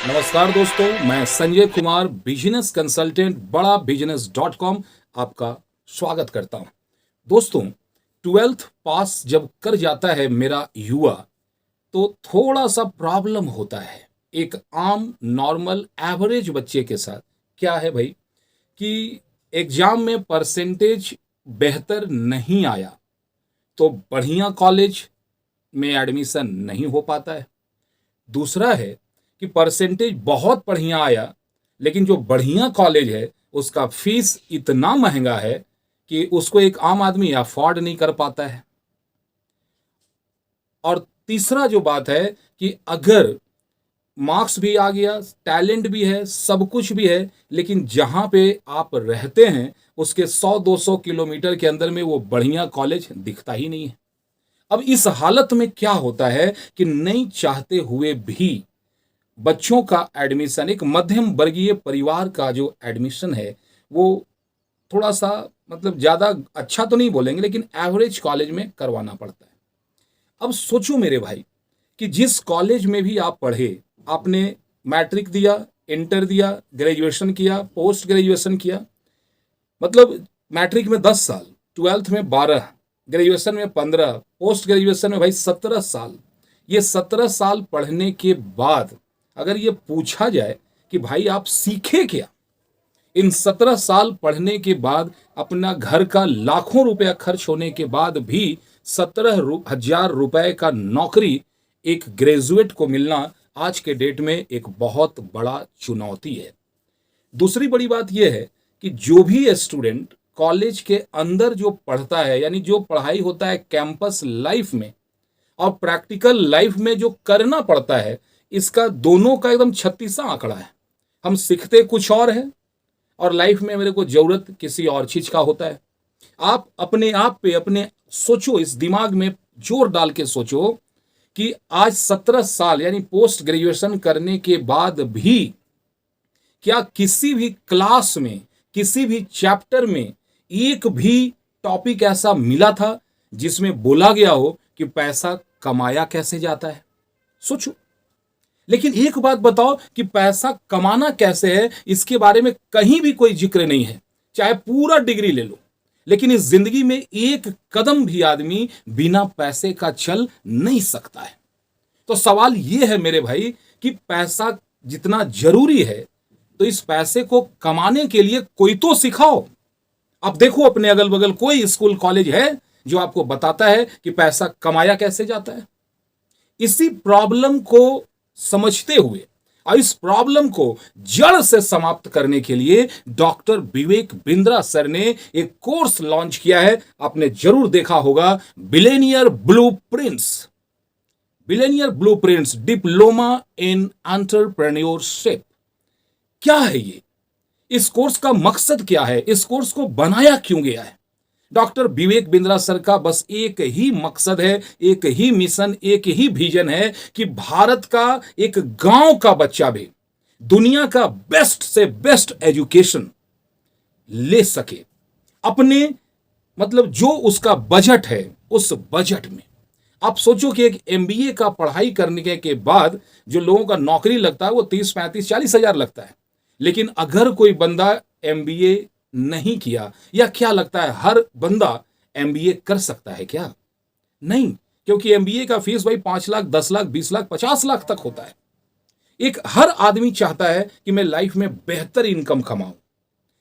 नमस्कार दोस्तों, मैं संजय कुमार बिजनेस कंसल्टेंट बड़ा बिजनेस .com आपका स्वागत करता हूं। दोस्तों, 12th पास जब कर जाता है मेरा युवा तो थोड़ा सा प्रॉब्लम होता है एक आम नॉर्मल एवरेज बच्चे के साथ। क्या है भाई कि एग्जाम में परसेंटेज बेहतर नहीं आया तो बढ़िया कॉलेज में एडमिशन नहीं हो पाता है। दूसरा है कि परसेंटेज बहुत बढ़िया आया लेकिन जो बढ़िया कॉलेज है उसका फीस इतना महंगा है कि उसको एक आम आदमी अफोर्ड नहीं कर पाता है। और तीसरा जो बात है कि अगर मार्क्स भी आ गया, टैलेंट भी है, सब कुछ भी है, लेकिन जहां पे आप रहते हैं उसके 100-200 किलोमीटर के अंदर में वो बढ़िया कॉलेज दिखता ही नहीं है। अब इस हालत में क्या होता है कि नहीं चाहते हुए भी बच्चों का एडमिशन, एक मध्यम वर्गीय परिवार का जो एडमिशन है वो थोड़ा सा मतलब ज़्यादा अच्छा तो नहीं बोलेंगे लेकिन एवरेज कॉलेज में करवाना पड़ता है। अब सोचो मेरे भाई कि जिस कॉलेज में भी आप पढ़े, आपने मैट्रिक दिया, इंटर दिया, ग्रेजुएशन किया, पोस्ट ग्रेजुएशन किया, मतलब मैट्रिक में 10 साल, 12th में 12, ग्रेजुएशन में 15, पोस्ट ग्रेजुएशन में भाई 17 साल। ये 17 साल पढ़ने के बाद अगर ये पूछा जाए कि भाई आप सीखे क्या, इन 17 साल पढ़ने के बाद अपना घर का लाखों रुपया खर्च होने के बाद भी 17,000 रुपए का नौकरी एक ग्रेजुएट को मिलना आज के डेट में एक बहुत बड़ा चुनौती है। दूसरी बड़ी बात यह है कि जो भी स्टूडेंट कॉलेज के अंदर जो पढ़ता है, यानी जो पढ़ाई होता है कैंपस लाइफ में और प्रैक्टिकल लाइफ में जो करना पड़ता है, इसका दोनों का एकदम 36वां आंकड़ा है। हम सीखते कुछ और है और लाइफ में मेरे को जरूरत किसी और चीज का होता है। आप अपने आप पे अपने सोचो, इस दिमाग में जोर डाल के सोचो कि आज 17 साल यानी पोस्ट ग्रेजुएशन करने के बाद भी क्या किसी भी क्लास में, किसी भी चैप्टर में एक भी टॉपिक ऐसा मिला था जिसमें बोला गया हो कि पैसा कमाया कैसे जाता है? सोचो। लेकिन एक बात बताओ कि पैसा कमाना कैसे है इसके बारे में कहीं भी कोई जिक्र नहीं है, चाहे पूरा डिग्री ले लो। लेकिन इस जिंदगी में एक कदम भी आदमी बिना पैसे का चल नहीं सकता है। तो सवाल यह है मेरे भाई कि पैसा जितना जरूरी है तो इस पैसे को कमाने के लिए कोई तो सिखाओ। अब देखो अपने अगल बगल कोई स्कूल कॉलेज है जो आपको बताता है कि पैसा कमाया कैसे जाता है? इसी प्रॉब्लम को समझते हुए और इस प्रॉब्लम को जड़ से समाप्त करने के लिए डॉक्टर विवेक बिंद्रा सर ने एक कोर्स लॉन्च किया है। आपने जरूर देखा होगा, billionaire blueprints. Billionaire blueprints diploma in entrepreneurship. क्या है ये? इस कोर्स का मकसद क्या है? इस कोर्स को बनाया क्यों गया है? डॉक्टर विवेक बिंद्रा सर का बस एक ही मकसद है, एक ही मिशन, एक ही विजन है कि भारत का एक गांव का बच्चा भी दुनिया का बेस्ट से बेस्ट एजुकेशन ले सके अपने, मतलब जो उसका बजट है उस बजट में। आप सोचो कि एक एमबीए का पढ़ाई करने के बाद जो लोगों का नौकरी लगता है वो 30-35-40 हजार लगता है। लेकिन अगर कोई बंदा एमबीए नहीं किया, या क्या लगता है हर बंदा एमबीए कर सकता है क्या? नहीं, क्योंकि एमबीए का फीस भाई 5 लाख, 10 लाख, 20 लाख, 50 लाख तक होता है। एक हर आदमी चाहता है कि मैं लाइफ में बेहतर इनकम कमाऊं,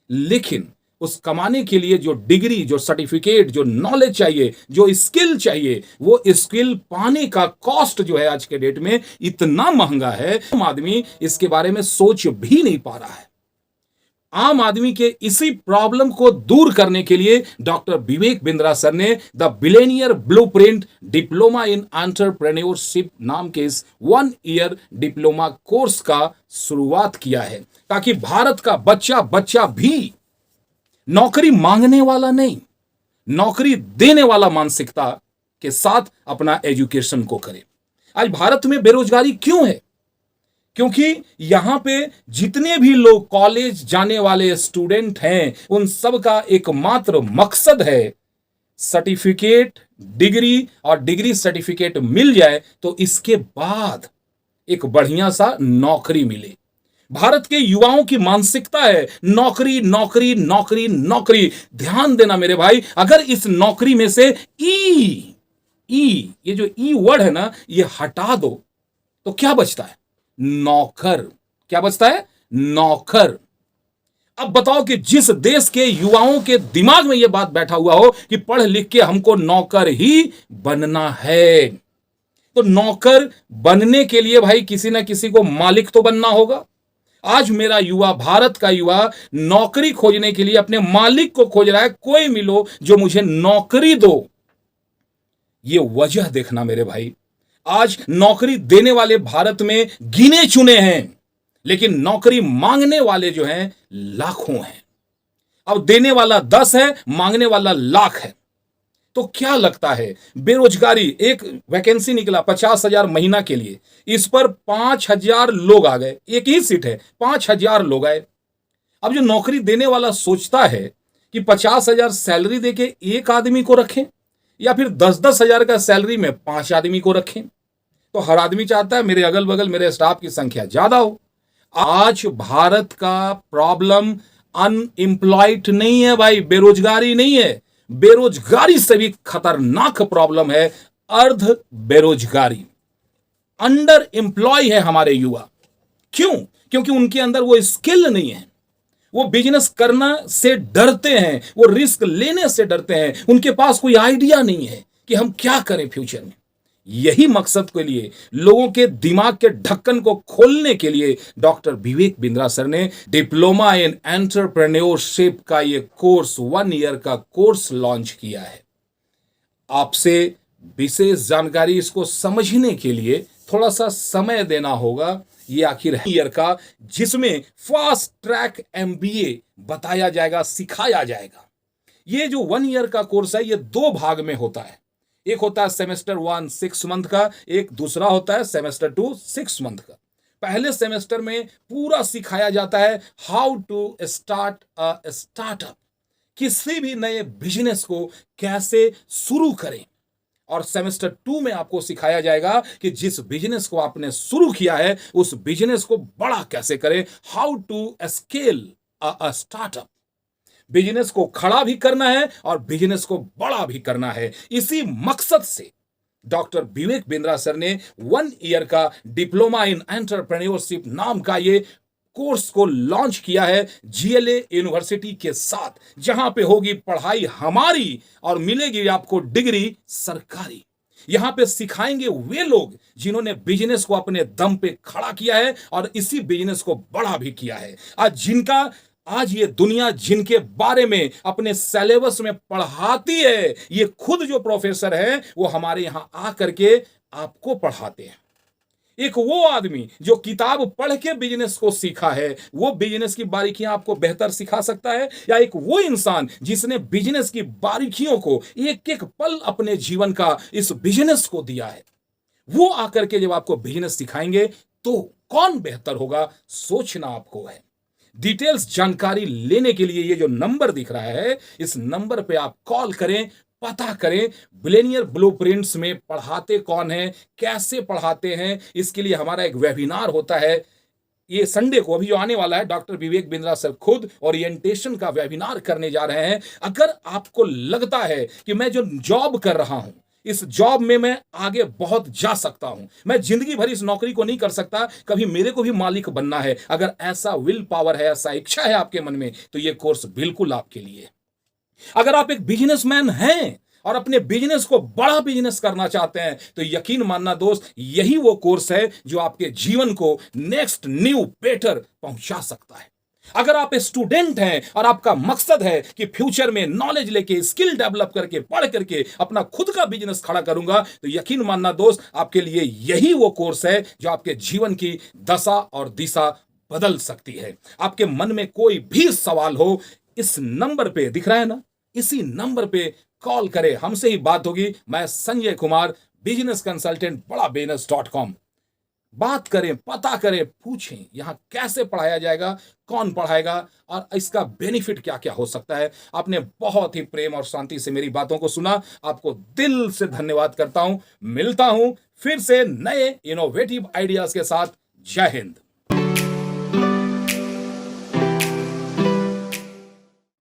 लेकिन उस कमाने के लिए जो डिग्री, जो सर्टिफिकेट, जो नॉलेज चाहिए, जो स्किल चाहिए, वो स्किल पाने का कॉस्ट जो है आज के डेट में इतना महंगा है, आम आदमी इसके बारे में सोच भी नहीं पा रहा है। आम आदमी के इसी प्रॉब्लम को दूर करने के लिए डॉक्टर विवेक बिंद्रा सर ने the billionaire blueprint diploma in entrepreneurship नाम के इस 1 ईयर डिप्लोमा कोर्स का शुरुआत किया है, ताकि भारत का बच्चा भी नौकरी मांगने वाला नहीं, नौकरी देने वाला मानसिकता के साथ अपना एजुकेशन को करे। आज भारत में बेरोजगारी क्यों है? क्योंकि यहां पे जितने भी लोग कॉलेज जाने वाले स्टूडेंट हैं उन सब का एकमात्र मकसद है सर्टिफिकेट, डिग्री, और डिग्री सर्टिफिकेट मिल जाए तो इसके बाद एक बढ़िया सा नौकरी मिले। भारत के युवाओं की मानसिकता है नौकरी नौकरी नौकरी नौकरी। ध्यान देना मेरे भाई, अगर इस नौकरी में से ये जो ई वर्ड है ना, ये हटा दो तो क्या बचता है? नौकर। क्या बचता है? नौकर। अब बताओ कि जिस देश के युवाओं के दिमाग में यह बात बैठा हुआ हो कि पढ़ लिख के हमको नौकर ही बनना है, तो नौकर बनने के लिए भाई किसी ना किसी को मालिक तो बनना होगा। आज मेरा युवा, भारत का युवा, नौकरी खोजने के लिए अपने मालिक को खोज रहा है। कोई मिलो जो मुझे नौकरी दो। ये वजह देखना मेरे भाई, आज नौकरी देने वाले भारत में गिने चुने हैं, लेकिन नौकरी मांगने वाले जो हैं लाखों हैं। अब देने वाला 10 है, मांगने वाला लाख है। तो क्या लगता है, बेरोजगारी, एक वैकेंसी निकला 50,000 महीना के लिए, इस पर 5,000 लोग आ गए। एक ही सीट है, 5,000 लोग आए। अब जो नौकरी देने वाला सोचता है कि 50,000 सैलरी देके एक आदमी को रखें या फिर 10-10 हजार का सैलरी में 5 आदमी को रखें, तो हर आदमी चाहता है मेरे अगल बगल मेरे स्टाफ की संख्या ज्यादा हो। आज भारत का प्रॉब्लम अनएम्प्लॉयड नहीं है भाई, बेरोजगारी नहीं है। बेरोजगारी से भी खतरनाक प्रॉब्लम है अर्ध बेरोजगारी। अंडर एम्प्लॉय है हमारे युवा। क्यों? क्योंकि उनके अंदर वो स्किल नहीं है, वो बिजनेस करना से डरते हैं, वो रिस्क लेने से डरते हैं, उनके पास कोई आइडिया नहीं है कि हम क्या करें फ्यूचर में। यही मकसद के लिए, लोगों के दिमाग के ढक्कन को खोलने के लिए डॉक्टर विवेक बिंद्रा सर ने डिप्लोमा इन एंटरप्रेन्योरशिप का ये कोर्स, 1 ईयर का कोर्स लॉन्च किया है। आपसे विशेष जानकारी इसको समझने के लिए थोड़ा सा समय देना होगा। ये आखिर ईयर का, जिसमें फास्ट ट्रैक एमबीए बताया जाएगा, सिखाया जाएगा। ये जो 1 ईयर का कोर्स है, ये 2 भाग में होता है। एक होता है सेमेस्टर 1 6 मंथ का, एक दूसरा होता है सेमेस्टर 2 6 मंथ का। पहले सेमेस्टर में पूरा सिखाया जाता है how to start a startup, किसी भी नए बिजनेस को कैसे शुरू करें। और सेमेस्टर 2 में आपको सिखाया जाएगा कि जिस बिजनेस को आपने शुरू किया है उस बिजनेस को बड़ा कैसे करें, how to scale a startup. Business को खड़ा भी करना है और बिजनेस को बड़ा भी करना है। इसी मकसद से डॉक्टर विवेक बिंद्रा सर ने 1 ईयर का डिप्लोमा इन एंटरप्रेन्योरशिप नाम का ये कोर्स को लॉन्च किया है जीएलए यूनिवर्सिटी के साथ, जहां पे होगी पढ़ाई हमारी और मिलेगी आपको डिग्री सरकारी। यहां पे सिखाएंगे वे लोग जिन्होंने बिजनेस को अपने दम पे खड़ा किया है और इसी बिजनेस को बड़ा भी किया है। आज ये दुनिया जिनके बारे में अपने सिलेबस में पढ़ाती है, ये खुद जो प्रोफेसर हैं वो हमारे यहां आकर के आपको पढ़ाते हैं। एक वो आदमी जो किताब पढ़ के बिजनेस को सीखा है, वो बिजनेस की बारीकियां आपको बेहतर सिखा सकता है, या एक वो इंसान जिसने बिजनेस की बारीकियों को एक एक पल अपने जीवन का इस बिजनेस को दिया है, वो आकर के जब आपको बिजनेस सिखाएंगे तो कौन बेहतर होगा, सोचना आपको है। डिटेल्स जानकारी लेने के लिए ये जो नंबर दिख रहा है, इस नंबर पे आप कॉल करें, पता करें बिलियनियर ब्लूप्रिंट्स में पढ़ाते कौन है, कैसे पढ़ाते हैं। इसके लिए हमारा एक वेबिनार होता है, ये संडे को अभी जो आने वाला है। डॉक्टर विवेक बिंद्रा सर खुद ओरिएंटेशन का वेबिनार करने जा रहे हैं। अगर आपको लगता है कि मैं जो जॉब कर रहा हूं, इस जॉब में मैं आगे बहुत जा सकता हूं, मैं जिंदगी भर इस नौकरी को नहीं कर सकता, कभी मेरे को भी मालिक बनना है, अगर ऐसा विल पावर है, ऐसा इच्छा है आपके मन में, तो ये कोर्स बिल्कुल आपके लिए। अगर आप एक बिजनेसमैन हैं और अपने बिजनेस को बड़ा बिजनेस करना चाहते हैं, तो यकीन मानना दोस्त, यही वो कोर्स है जो आपके जीवन को नेक्स्ट न्यू बेटर पहुंचा सकता है। अगर आप स्टूडेंट हैं और आपका मकसद है कि फ्यूचर में नॉलेज लेके, स्किल डेवलप करके, पढ़ करके अपना खुद का बिजनेस खड़ा करूंगा, तो यकीन मानना दोस्त, आपके लिए यही वो कोर्स है जो आपके जीवन की दशा और दिशा बदल सकती है। आपके मन में कोई भी सवाल हो, इस नंबर पे दिख रहा है ना, इसी नंबर पे कॉल करें, हमसे ही बात होगी। मैं संजय कुमार, बिजनेस कंसल्टेंट, बड़ा बिजनेस.com। बात करें, पता करें, पूछें यहां कैसे पढ़ाया जाएगा, कौन पढ़ाएगा और इसका बेनिफिट क्या क्या हो सकता है। आपने बहुत ही प्रेम और शांति से मेरी बातों को सुना, आपको दिल से धन्यवाद करता हूं। मिलता हूं फिर से नए इनोवेटिव आइडियाज के साथ। जय हिंद।